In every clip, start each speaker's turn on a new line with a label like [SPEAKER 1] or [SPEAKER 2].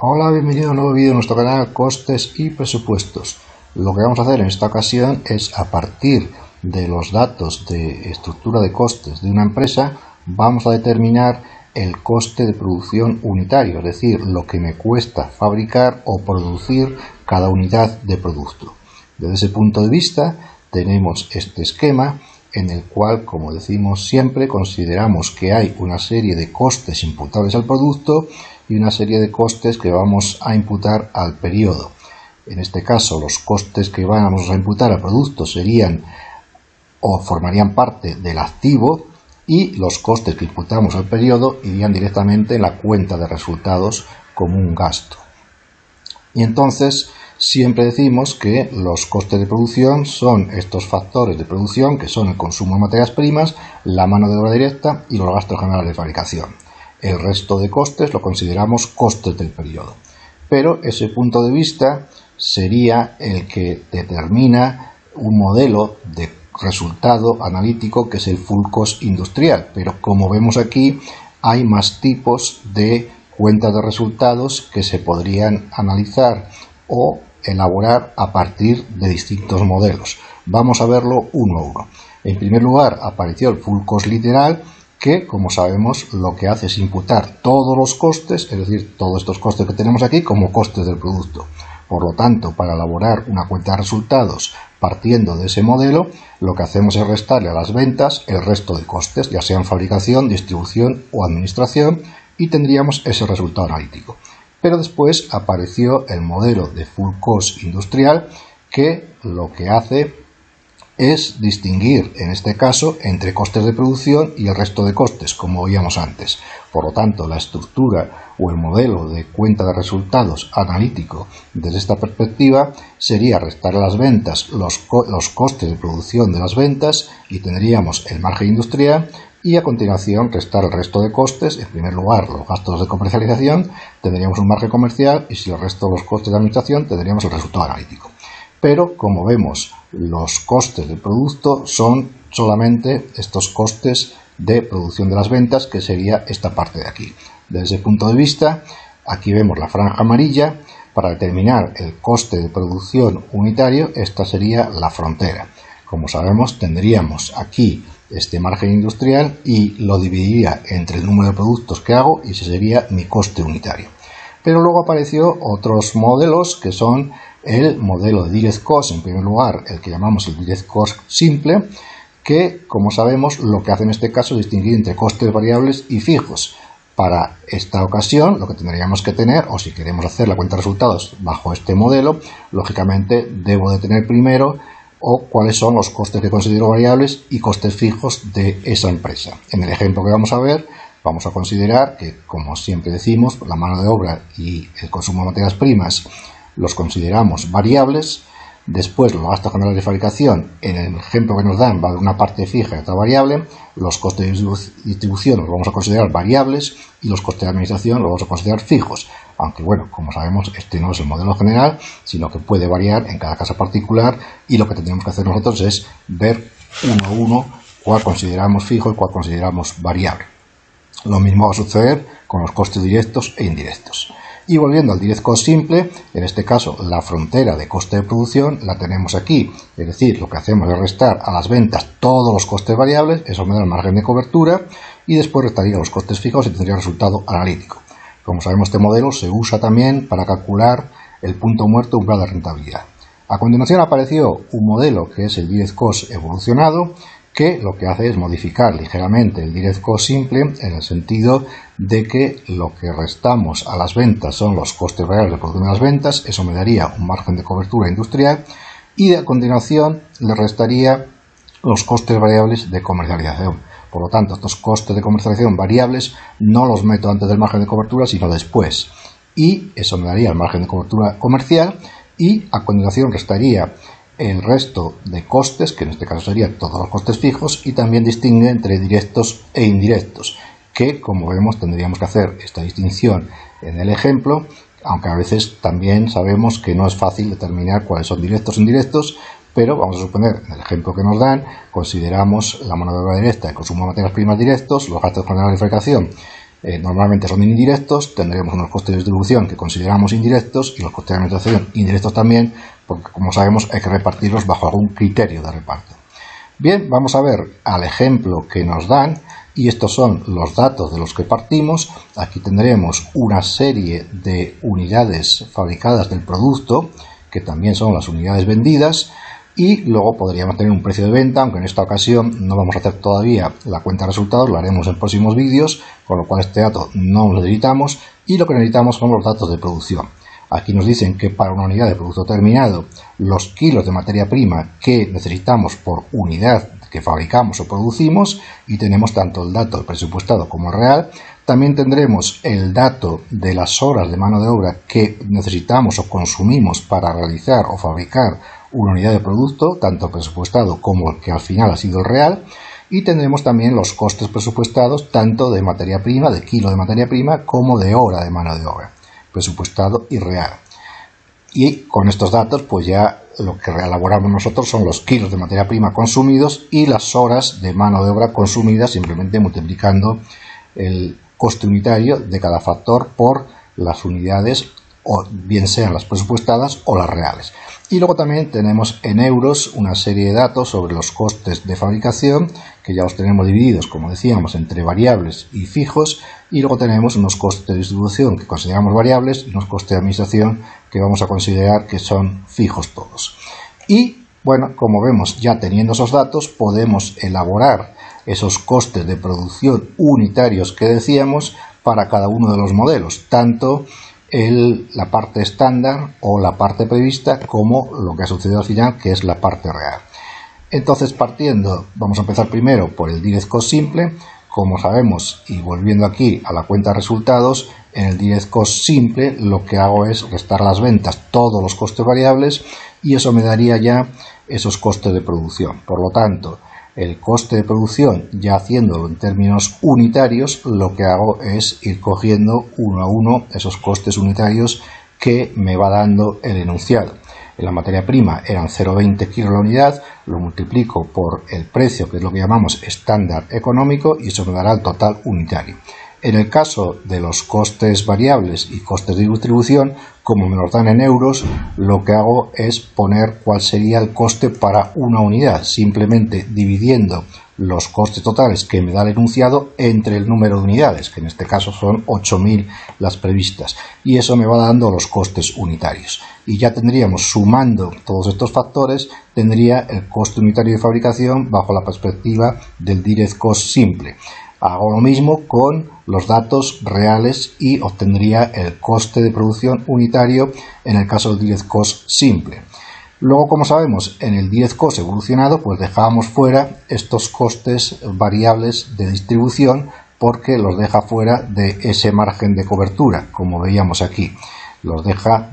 [SPEAKER 1] Hola, bienvenido a un nuevo vídeo de nuestro canal Costes y Presupuestos. Lo que vamos a hacer en esta ocasión es, a partir de los datos de estructura de costes de una empresa, vamos a determinar el coste de producción unitario, es decir, lo que me cuesta fabricar o producir cada unidad de producto. Desde ese punto de vista tenemos este esquema en el cual, como decimos siempre, consideramos que hay una serie de costes imputables al producto y una serie de costes que vamos a imputar al periodo. En este caso, los costes que vamos a imputar al producto serían o formarían parte del activo, y los costes que imputamos al periodo irían directamente en la cuenta de resultados como un gasto. Y entonces siempre decimos que los costes de producción son estos factores de producción, que son el consumo de materias primas, la mano de obra directa y los gastos generales de fabricación. El resto de costes lo consideramos costes del periodo. Pero ese punto de vista sería el que determina un modelo de resultado analítico, que es el full cost industrial. Pero como vemos aquí, hay más tipos de cuentas de resultados que se podrían analizar o elaborar a partir de distintos modelos. Vamos a verlo uno a uno. En primer lugar, apareció el full cost literal, que, como sabemos, lo que hace es imputar todos los costes, es decir, todos estos costes que tenemos aquí, como costes del producto. Por lo tanto, para elaborar una cuenta de resultados partiendo de ese modelo, lo que hacemos es restarle a las ventas el resto de costes, ya sean fabricación, distribución o administración, y tendríamos ese resultado analítico. Pero después apareció el modelo de full cost industrial, que lo que hace es distinguir, en este caso, entre costes de producción y el resto de costes, como veíamos antes. Por lo tanto, la estructura o el modelo de cuenta de resultados analítico desde esta perspectiva sería restar a las ventas los costes de producción de las ventas, y tendríamos el margen industrial, y a continuación restar el resto de costes. En primer lugar, los gastos de comercialización, tendríamos un margen comercial, y si el resto de los costes de administración, tendríamos el resultado analítico. Pero, como vemos, los costes del producto son solamente estos costes de producción de las ventas, que sería esta parte de aquí. Desde ese punto de vista, aquí vemos la franja amarilla. Para determinar el coste de producción unitario, esta sería la frontera. Como sabemos, tendríamos aquí este margen industrial y lo dividiría entre el número de productos que hago, y ese sería mi coste unitario. Pero luego apareció otros modelos, que son el modelo de direct cost, en primer lugar el que llamamos el direct cost simple, que, como sabemos, lo que hace en este caso es distinguir entre costes variables y fijos. Para esta ocasión, lo que tendríamos que tener, o si queremos hacer la cuenta de resultados bajo este modelo, lógicamente debo de tener primero cuáles son los costes que considero variables y costes fijos de esa empresa. En el ejemplo que vamos a ver, vamos a considerar que, como siempre decimos, la mano de obra y el consumo de materias primas los consideramos variables. Después, los gastos generales de fabricación, en el ejemplo que nos dan, va de una parte fija y otra variable. Los costes de distribución los vamos a considerar variables, y los costes de administración los vamos a considerar fijos. Aunque, bueno, como sabemos, este no es el modelo general, sino que puede variar en cada caso particular, y lo que tendríamos que hacer nosotros es ver uno a uno cuál consideramos fijo y cuál consideramos variable. Lo mismo va a suceder con los costes directos e indirectos. Y volviendo al direct cost simple, en este caso la frontera de coste de producción la tenemos aquí, es decir, lo que hacemos es restar a las ventas todos los costes variables, eso me da el margen de cobertura, y después restaría los costes fijos y tendría resultado analítico. Como sabemos, este modelo se usa también para calcular el punto muerto umbral de rentabilidad. A continuación apareció un modelo que es el direct cost evolucionado, que lo que hace es modificar ligeramente el direct cost simple, en el sentido de que lo que restamos a las ventas son los costes variables de producción de las ventas, eso me daría un margen de cobertura industrial, y a continuación le restaría los costes variables de comercialización. Por lo tanto, estos costes de comercialización variables no los meto antes del margen de cobertura, sino después, y eso me daría el margen de cobertura comercial, y a continuación restaría el resto de costes, que en este caso serían todos los costes fijos, y también distingue entre directos e indirectos, que, como vemos, tendríamos que hacer esta distinción en el ejemplo, aunque a veces también sabemos que no es fácil determinar cuáles son directos e indirectos. Pero vamos a suponer, en el ejemplo que nos dan, consideramos la mano de obra directa, el consumo de materias primas directos, los gastos generales de fabricación normalmente son indirectos, tendremos unos costes de distribución que consideramos indirectos y los costes de administración indirectos también, porque como sabemos hay que repartirlos bajo algún criterio de reparto. Bien, vamos a ver al ejemplo que nos dan, y estos son los datos de los que partimos. Aquí tendremos una serie de unidades fabricadas del producto, que también son las unidades vendidas, y luego podríamos tener un precio de venta, aunque en esta ocasión no vamos a hacer todavía la cuenta de resultados, lo haremos en próximos vídeos, con lo cual este dato no lo necesitamos, y lo que necesitamos son los datos de producción. Aquí nos dicen que para una unidad de producto terminado, los kilos de materia prima que necesitamos por unidad que fabricamos o producimos, y tenemos tanto el dato presupuestado como el real. También tendremos el dato de las horas de mano de obra que necesitamos o consumimos para realizar o fabricar una unidad de producto, tanto presupuestado como el que al final ha sido el real, y tendremos también los costes presupuestados tanto de materia prima, de kilo de materia prima, como de hora de mano de obra, presupuestado y real. Y con estos datos pues ya lo que elaboramos nosotros son los kilos de materia prima consumidos y las horas de mano de obra consumidas, simplemente multiplicando el coste unitario de cada factor por las unidades, o bien sean las presupuestadas o las reales. Y luego también tenemos en euros una serie de datos sobre los costes de fabricación, que ya los tenemos divididos, como decíamos, entre variables y fijos, y luego tenemos unos costes de distribución que consideramos variables y unos costes de administración que vamos a considerar que son fijos todos. Y bueno, como vemos, ya teniendo esos datos podemos elaborar esos costes de producción unitarios que decíamos para cada uno de los modelos, tanto la parte estándar o la parte prevista como lo que ha sucedido al final, que es la parte real. Entonces, partiendo, vamos a empezar primero por el direct cost simple. Como sabemos, y volviendo aquí a la cuenta de resultados, en el direct cost simple lo que hago es restar las ventas, todos los costes variables, y eso me daría ya esos costes de producción. Por lo tanto, el coste de producción, ya haciéndolo en términos unitarios, lo que hago es ir cogiendo uno a uno esos costes unitarios que me va dando el enunciado. En la materia prima eran 0,20 kilos la unidad, lo multiplico por el precio, que es lo que llamamos estándar económico, y eso me dará el total unitario. En el caso de los costes variables y costes de distribución, como me los dan en euros, lo que hago es poner cuál sería el coste para una unidad, simplemente dividiendo los costes totales que me da el enunciado entre el número de unidades, que en este caso son 8.000 las previstas, y eso me va dando los costes unitarios. Y ya tendríamos, sumando todos estos factores, tendría el coste unitario de fabricación bajo la perspectiva del direct cost simple. Hago lo mismo con los datos reales y obtendría el coste de producción unitario en el caso del direct cost simple. Luego, como sabemos, en el direct cost evolucionado pues dejábamos fuera estos costes variables de distribución, porque los deja fuera de ese margen de cobertura, como veíamos aquí. Los deja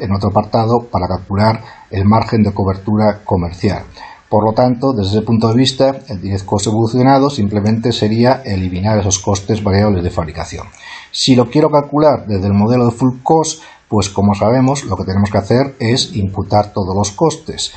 [SPEAKER 1] en otro apartado para calcular el margen de cobertura comercial. Por lo tanto, desde ese punto de vista, el direct cost evolucionado simplemente sería eliminar esos costes variables de fabricación. Si lo quiero calcular desde el modelo de full cost, pues como sabemos, lo que tenemos que hacer es imputar todos los costes.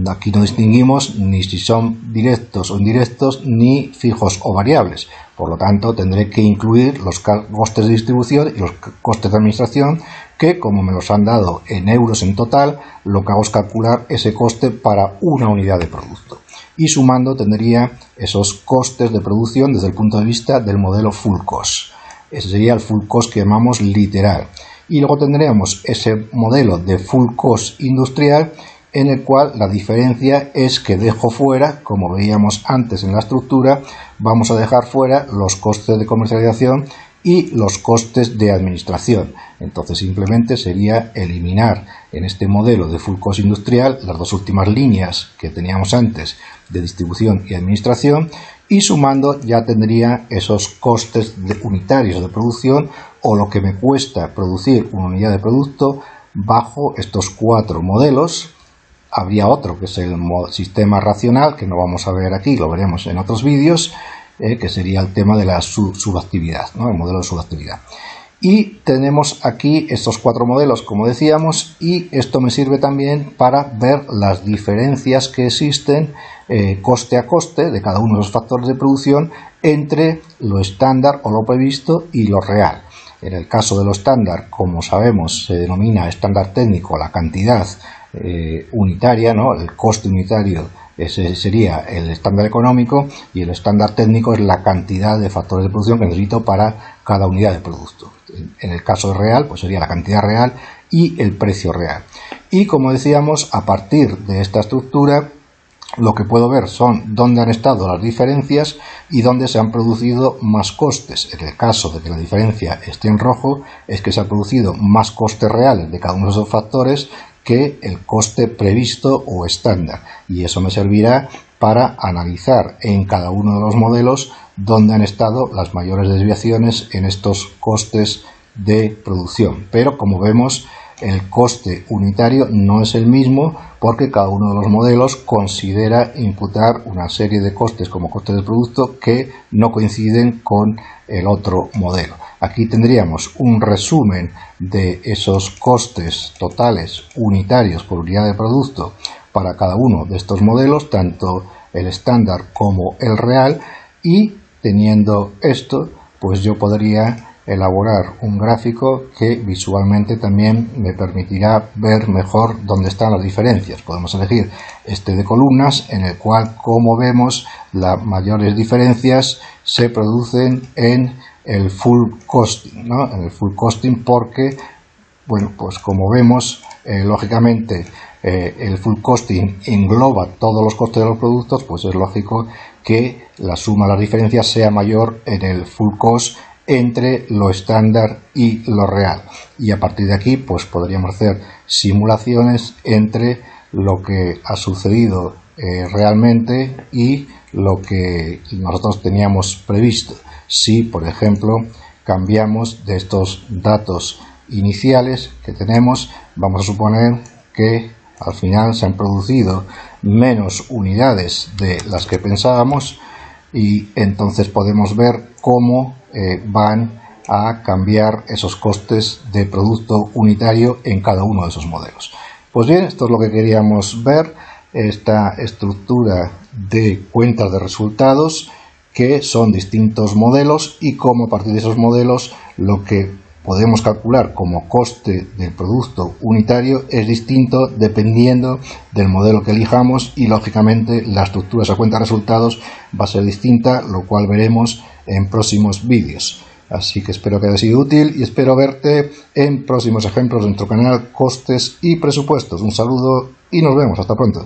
[SPEAKER 1] Aquí no distinguimos ni si son directos o indirectos, ni fijos o variables. Por lo tanto, tendré que incluir los costes de distribución y los costes de administración, que como me los han dado en euros en total, lo que hago es calcular ese coste para una unidad de producto. Y sumando tendría esos costes de producción desde el punto de vista del modelo full cost. Ese sería el full cost que llamamos literal. Y luego tendremos ese modelo de full cost industrial, en el cual la diferencia es que dejo fuera, como veíamos antes en la estructura, vamos a dejar fuera los costes de comercialización y los costes de administración. Entonces simplemente sería eliminar en este modelo de full cost industrial las dos últimas líneas que teníamos antes de distribución y administración, y sumando ya tendría esos costes unitarios de producción, o lo que me cuesta producir una unidad de producto bajo estos cuatro modelos. Habría otro que es el sistema racional, que no vamos a ver aquí, lo veremos en otros vídeos, que sería el tema de la subactividad, ¿no? El modelo de subactividad. Y tenemos aquí estos cuatro modelos, como decíamos, y esto me sirve también para ver las diferencias que existen coste a coste de cada uno de los factores de producción entre lo estándar o lo previsto y lo real. En el caso de lo estándar, como sabemos, se denomina estándar técnico la cantidad unitaria, ¿no? El coste unitario, ese sería el estándar económico, y el estándar técnico es la cantidad de factores de producción que necesito para cada unidad de producto. En el caso real, pues sería la cantidad real y el precio real. Y como decíamos, a partir de esta estructura, lo que puedo ver son dónde han estado las diferencias y dónde se han producido más costes. En el caso de que la diferencia esté en rojo, es que se ha producido más costes reales de cada uno de esos factores que el coste previsto o estándar. Y eso me servirá para analizar en cada uno de los modelos dónde han estado las mayores desviaciones en estos costes de producción. Pero como vemos, el coste unitario no es el mismo porque cada uno de los modelos considera imputar una serie de costes como costes de producto que no coinciden con el otro modelo. Aquí tendríamos un resumen de esos costes totales unitarios por unidad de producto para cada uno de estos modelos, tanto el estándar como el real, y teniendo esto, pues yo podría elaborar un gráfico que visualmente también me permitirá ver mejor dónde están las diferencias. Podemos elegir este de columnas, en el cual, como vemos, las mayores diferencias se producen en el full costing, ¿no? En el full costing, porque, bueno, pues como vemos, lógicamente el full costing engloba todos los costes de los productos, pues es lógico que la suma de las diferencias sea mayor en el full cost entre lo estándar y lo real, y a partir de aquí pues podríamos hacer simulaciones entre lo que ha sucedido realmente y lo que nosotros teníamos previsto. Si, por ejemplo, cambiamos de estos datos iniciales que tenemos, vamos a suponer que al final se han producido menos unidades de las que pensábamos, y entonces podemos ver cómo van a cambiar esos costes de producto unitario en cada uno de esos modelos. Pues bien, esto es lo que queríamos ver, esta estructura de cuentas de resultados, que son distintos modelos, y cómo a partir de esos modelos lo que podemos calcular como coste del producto unitario es distinto dependiendo del modelo que elijamos, y lógicamente la estructura de esa cuenta de resultados va a ser distinta, lo cual veremos en próximos vídeos. Así que espero que haya sido útil y espero verte en próximos ejemplos de nuestro canal Costes y Presupuestos. Un saludo y nos vemos. Hasta pronto.